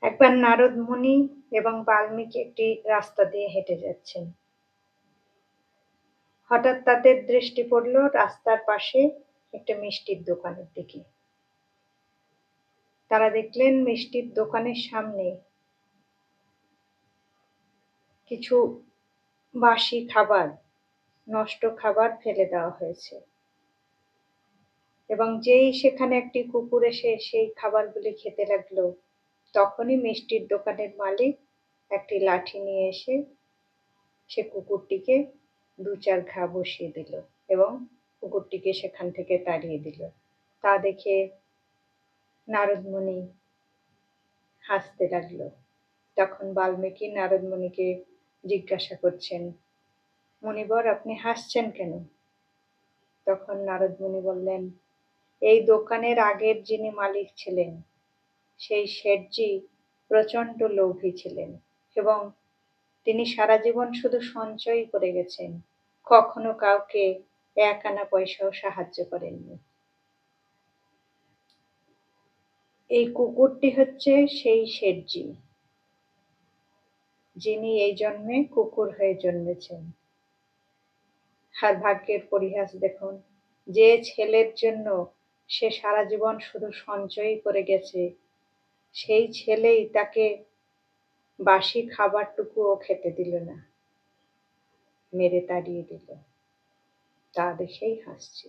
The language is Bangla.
একবার নারদ মুনি এবং বাল্মীকি একটি রাস্তা দিয়ে হেঁটে যাচ্ছেন। হঠাৎ তাদের দৃষ্টি পড়ল রাস্তার পাশে একটা মিষ্টির দোকানের দিকে। তারা দেখলেন মিষ্টির দোকানের সামনে কিছু বাসি খাবার, নষ্ট খাবার ফেলে দেওয়া হয়েছে এবং যেই সেখানে একটি কুকুর এসে সেই খাবারগুলি খেতে লাগলো, তখনই মিষ্টির দোকানের মালিক একটি লাঠি নিয়ে এসে সে কুকুরটিকে ২-৪ ঘা বসিয়ে দিল এবং কুকুরটিকে সেখান থেকে তাড়িয়ে দিল। তা দেখে নারদ মুনি হাসতে লাগল। তখন বাল্মীকি নারদ মুনিকে জিজ্ঞাসা করছেন, মুনিবর আপনি হাসছেন কেন? তখন নারদ মুনি বললেন, এই দোকানের আগের যিনি মালিক ছিলেন সেই শেঠজি প্রচণ্ড লোভী ছিলেন এবং তিনি সারা জীবন শুধু সঞ্চয়ই করে গেছেন, কখনো কাউকে ১ আনা পয়সাও সাহায্য করেননি। এই কুকুরটি হচ্ছে সেই শেঠজি, যিনি এই জন্মে কুকুর হয়ে জন্মেছেন। আর ভাগ্যের পরিহাস দেখুন, যে ছেলের জন্য সে সারা জীবন শুধু সঞ্চয়ই করে গেছে, সেই ছেলেই তাকে বাসি খাবারটুকুও খেতে দিল না, মেরে তাড়িয়ে দিল। তা দেখেই হাসছি।